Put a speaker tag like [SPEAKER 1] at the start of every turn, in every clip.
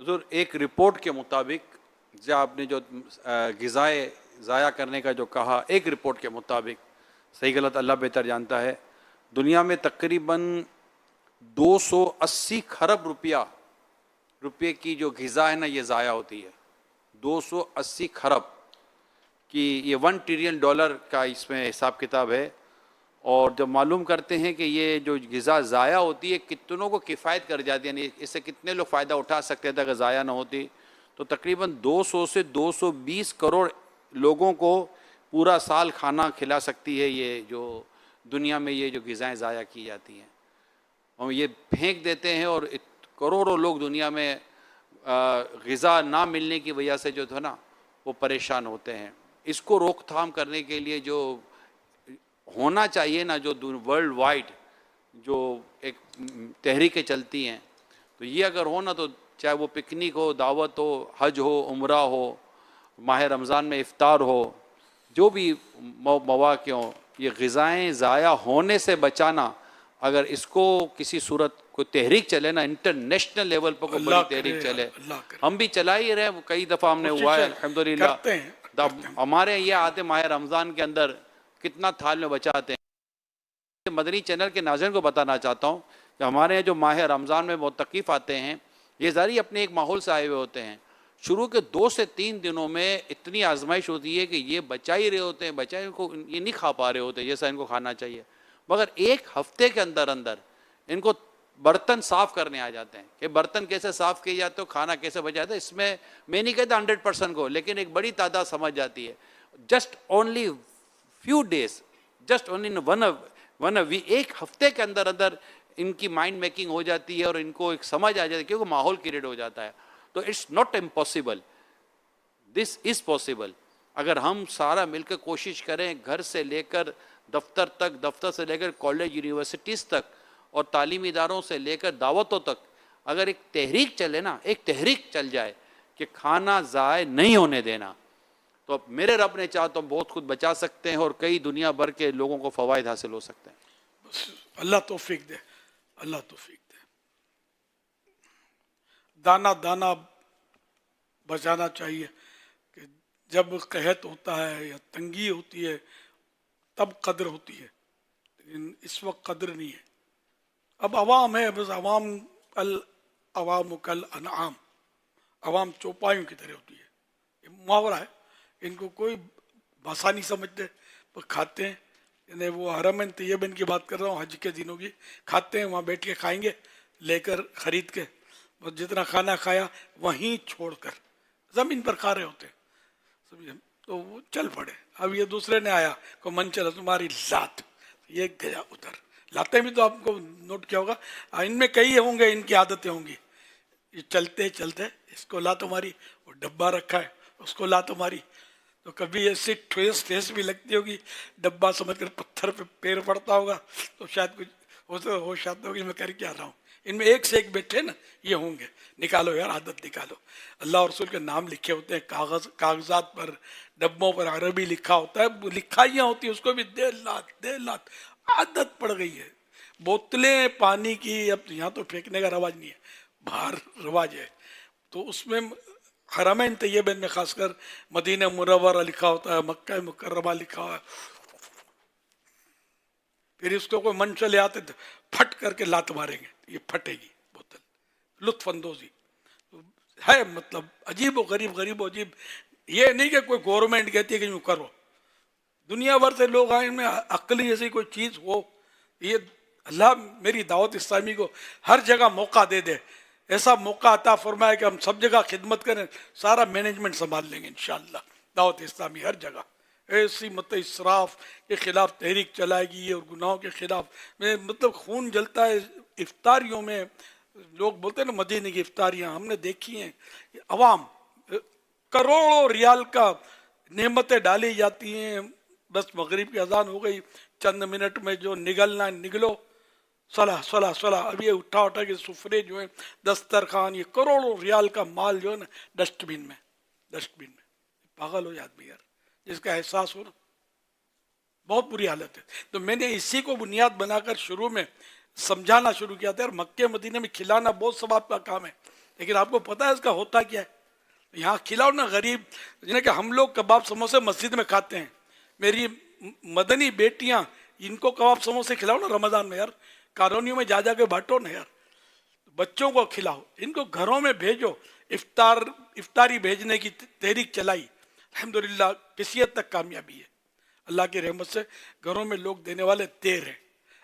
[SPEAKER 1] حضور ایک رپورٹ کے مطابق جو آپ نے جو غذائیں ضائع کرنے کا جو کہا، ایک رپورٹ کے مطابق، صحیح غلط اللہ بہتر جانتا ہے، دنیا میں تقریباً 280 کھرب روپے کی جو غذا ہے نا یہ ضائع ہوتی ہے. 280 کھرب کی، یہ $1 ٹریلین کا اس میں حساب کتاب ہے. اور جب معلوم کرتے ہیں کہ یہ جو غذا ضائع ہوتی ہے کتنوں کو کفایت کر جاتی ہے، یعنی اس سے کتنے لوگ فائدہ اٹھا سکتے تھے اگر ضائع نہ ہوتی، تو تقریباً 200 سے 220 کروڑ لوگوں کو پورا سال کھانا کھلا سکتی ہے یہ جو دنیا میں یہ جو غذائیں ضائع کی جاتی ہیں. اور یہ پھینک دیتے ہیں اور کروڑوں لوگ دنیا میں غذا نہ ملنے کی وجہ سے جو تھا نا وہ پریشان ہوتے ہیں. اس کو روک تھام کرنے کے لیے جو ہونا چاہیے نا، جو ورلڈ وائڈ جو ایک تحریکیں چلتی ہیں، تو یہ اگر ہو نا، تو چاہے وہ پکنک ہو، دعوت ہو، حج ہو، عمرہ ہو، ماہ رمضان میں افطار ہو، جو بھی مواقع ہوں، یہ غذائیں ضائع ہونے سے بچانا، اگر اس کو کسی صورت کوئی تحریک چلے نا، انٹرنیشنل لیول پر کوئی بڑی تحریک چلے، ہم بھی چلا ہی رہے، کئی دفعہ ہم نے ہوا ہے الحمدللہ. ہمارے یہ آتے ماہ رمضان کے اندر کتنا تھال میں بچاتے ہیں. مدنی چینل کے ناظرین کو بتانا چاہتا ہوں کہ ہمارے یہاں جو ماہ رمضان میں معتکف آتے ہیں، یہ ظاہر اپنے ایک ماحول سے آئے ہوئے ہوتے ہیں. شروع کے 2 سے 3 دنوں میں اتنی آزمائش ہوتی ہے کہ یہ بچا ہی رہے ہوتے ہیں، بچا کو یہ نہیں کھا پا رہے ہوتے جیسا ان کو کھانا چاہیے، مگر ایک ہفتے کے اندر ان کو برتن صاف کرنے آ جاتے ہیں کہ برتن کیسے صاف کیے جاتے ہو، کھانا کیسے بچا جاتا ہے. اس میں نہیں کہتا 100% کو، لیکن ایک بڑی تعداد سمجھ جاتی ہے. Just only few days, just only one ایک ہفتے کے اندر ان کی مائنڈ میکنگ ہو جاتی ہے اور ان کو ایک سمجھ آ جاتی ہے، کیونکہ ماحول کریٹ ہو جاتا ہے. تو it's not impossible, this is possible. اگر ہم سارا مل کے کوشش کریں، گھر سے لے کر دفتر تک، دفتر سے لے کر کالج یونیورسٹیز تک، اور تعلیمی اداروں سے لے کر دعوتوں تک، اگر ایک تحریک چلے نا، ایک تحریک چل جائے کہ کھانا ضائع نہیں ہونے دینا، تو اب میرے رب نے چاہا تو ہم بہت کچھ بچا سکتے ہیں اور کئی دنیا بھر کے لوگوں کو فوائد حاصل ہو سکتے ہیں.
[SPEAKER 2] اللہ توفیق دے، اللہ توفیق دے. دانا دانا بچانا چاہیے کہ جب قحط ہوتا ہے یا تنگی ہوتی ہے تب قدر ہوتی ہے، لیکن اس وقت قدر نہیں ہے. اب عوام ہے، بس عوام عوام کل انعام، عوام چوپایوں کی طرح ہوتی ہے. یہ محاورہ ہے، ان کو کوئی بھاشا نہیں سمجھتے، وہ کھاتے ہیں. یعنی وہ حرمین طیبین کی بات کر رہا ہوں، حج کے دنوں کی، کھاتے ہیں، وہاں بیٹھ کے کھائیں گے لے کر خرید کے، بس جتنا کھانا کھایا وہیں چھوڑ کر زمین پر کھا رہے ہوتے ہیں. تو وہ چل پڑے. اب یہ دوسرے نے آیا کو من چلا تمہاری لات، یہ گیا ادھر. لاتے بھی تو آپ کو نوٹ کیا ہوگا، ان میں کئی ہوں گے، ان کی عادتیں ہوں گی. یہ چلتے چلتے اس کو لا تمہاری، وہ ڈبہ رکھا ہے اس کو لا تمہاری. تو کبھی ایسی ٹھیس بھی لگتی ہوگی، ڈبہ سمجھ کر پتھر پہ پیر پڑتا ہوگا، تو شاید کچھ ہوش آتا ہوگی میں کر کیا رہا ہوں. ان میں ایک سے ایک بیٹھے نا یہ ہوں گے. نکالو یار عادت نکالو. اللہ اور رسول کے نام لکھے ہوتے ہیں کاغذات پر، ڈبوں پر عربی لکھا ہوتا ہے، لکھائیاں ہوتی ہیں، اس کو بھی دے لات عادت پڑ گئی ہے. بوتلیں پانی کی اب یہاں تو پھینکنے کا رواج نہیں ہے، باہر رواج ہے. تو اس میں حرمین طیبین میں خاص کر مدینہ منورہ لکھا ہوتا ہے، مکہ مکرمہ لکھا ہوا ہے. پھر اس کو کوئی من چلے آتے تو پھٹ کر کے لات ماریں گے، یہ پھٹے گی بوتل. لطف اندوزی ہے، مطلب عجیب و غریب و عجیب. یہ نہیں کہ کوئی گورنمنٹ کہتی ہے کہ یوں کرو، دنیا بھر سے لوگ آئے، ان میں عقلی جیسی کوئی چیز ہو. یہ اللہ میری دعوت اسلامی کو ہر جگہ موقع دے دے، ایسا موقع عطا فرمائے کہ ہم سب جگہ خدمت کریں، سارا مینجمنٹ سنبھال لیں گے انشاءاللہ. دعوت اسلامی ہر جگہ ایسی مطلب اسراف کے خلاف تحریک چلائے گی اور گناہوں کے خلاف. میں مطلب خون جلتا ہے افطاریوں میں. لوگ بولتے ہیں نا مدینے کی افطاریاں ہم نے دیکھی ہیں، عوام کروڑوں ریال کا نعمتیں ڈالی جاتی ہیں. بس مغرب کی اذان ہو گئی، چند منٹ میں جو نگلنا نگلو، صلاح. اب یہ اٹھا کے سفرے جو ہیں، دسترخوان، یہ کروڑوں ریال کا مال جو ہے نا ڈسٹ بین میں. پاگل ہو جاتی یار جس کا احساس ہو نا. بہت بری حالت ہے. تو میں نے اسی کو بنیاد بنا کر شروع میں سمجھانا شروع کیا تھا، اور مکہ مدینہ میں کھلانا بہت ثواب کا کام ہے. لیکن آپ کو پتا ہے اس کا ہوتا کیا ہے؟ یہاں کھلاؤ نا غریب، جنہیں کہ ہم لوگ کباب سموسے مسجد میں کھاتے ہیں، میری مدنی بیٹیاں ان کو کباب سموسے کھلاؤ نا رمضان میں یار، کالونیوں میں جا جا کے بانٹو نا یار، بچوں کو کھلاؤ، ان کو گھروں میں بھیجو، افطاری بھیجنے کی تحریک چلائی، الحمدللہ کسی حد تک کامیابی ہے، اللہ کی رحمت سے گھروں میں لوگ دینے والے دیر ہیں،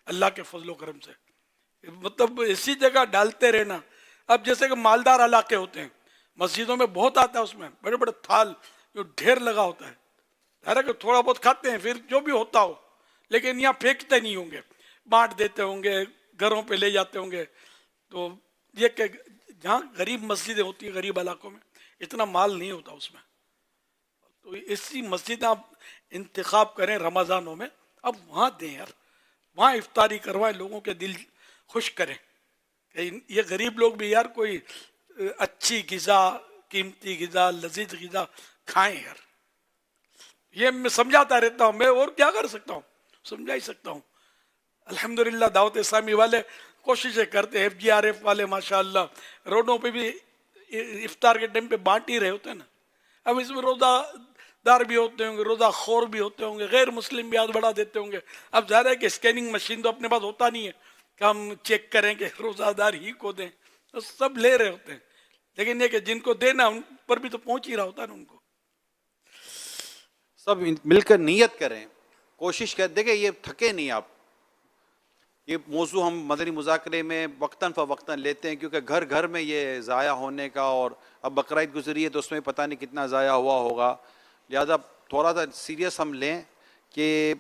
[SPEAKER 2] اللہ کے فضل و کرم سے، مطلب اسی جگہ ڈالتے رہنا۔ اب جیسے کہ مالدار علاقے ہوتے ہیں، مسجدوں میں بہت آتا ہے، اس میں بڑے بڑے تھال جو ڈھیر لگا ہوتا ہے، حالانکہ تھوڑا بہت کھاتے ہیں پھر جو بھی ہوتا ہو، لیکن یہاں پھینکتے نہیں ہوں گے، بانٹ دیتے ہوں گے، گھروں پہ لے جاتے ہوں گے۔ تو یہ کہ جہاں غریب مسجدیں ہوتی ہیں غریب علاقوں میں اتنا مال نہیں ہوتا اس میں، تو اسی مسجد آپ انتخاب کریں رمضانوں میں، اب وہاں دیں یار، وہاں افطاری کروائیں، لوگوں کے دل خوش کریں کہ یہ غریب لوگ بھی یار کوئی اچھی غذا، قیمتی غذا، لذیذ غذا کھائیں یار۔ یہ میں سمجھاتا رہتا ہوں، میں اور کیا کر سکتا ہوں، سمجھا ہی سکتا ہوں۔ الحمدللہ دعوت اسلامی والے کوششیں کرتے ہیں، ایف جی آر ایف والے ماشاءاللہ روڈوں پہ بھی افطار کے ٹائم پہ بانٹ ہی رہے ہوتے ہیں نا۔ اب اس میں روزہ دار بھی ہوتے ہوں گے، روزہ خور بھی ہوتے ہوں گے، غیر مسلم بھی ہاتھ بڑھا دیتے ہوں گے۔ اب ظاہر ہے کہ اسکیننگ مشین تو اپنے پاس ہوتا نہیں ہے کہ ہم چیک کریں کہ روزہ دار ہی کو دیں، تو سب لے رہے ہوتے ہیں، لیکن یہ کہ جن کو دینا ان پر بھی تو پہنچ ہی رہا ہوتا ہے نا ان کو۔
[SPEAKER 1] سب مل کر نیت کریں، کوشش کریں، دیکھیں یہ تھکے نہیں آپ، یہ موضوع ہم مدنی مذاکرے میں وقتاً فوقتاً لیتے ہیں کیونکہ گھر گھر میں یہ ضائع ہونے کا، اور اب بقرعید گزری ہے تو اس میں پتہ نہیں کتنا ضائع ہوا ہوگا، لہذا تھوڑا سا سیریس ہم لیں کہ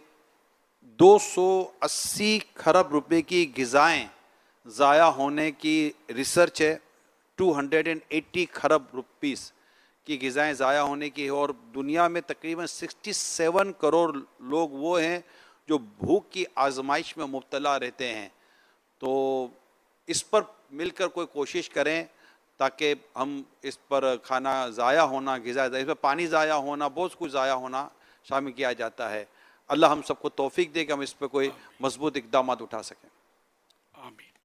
[SPEAKER 1] 280 کھرب روپے کی غذائیں ضائع ہونے کی ریسرچ ہے، 280 کھرب روپیز کی غذائیں ضائع ہونے کی ہے، اور دنیا میں تقریباً 67 کروڑ لوگ وہ ہیں جو بھوک کی آزمائش میں مبتلا رہتے ہیں۔ تو اس پر مل کر کوئی کوشش کریں تاکہ ہم اس پر کھانا ضائع ہونا، غذا ضائع، اس میں پانی ضائع ہونا، بہت کچھ ضائع ہونا شامل کیا جاتا ہے۔ اللہ ہم سب کو توفیق دے کہ ہم اس پہ کوئی مضبوط اقدامات اٹھا سکیں۔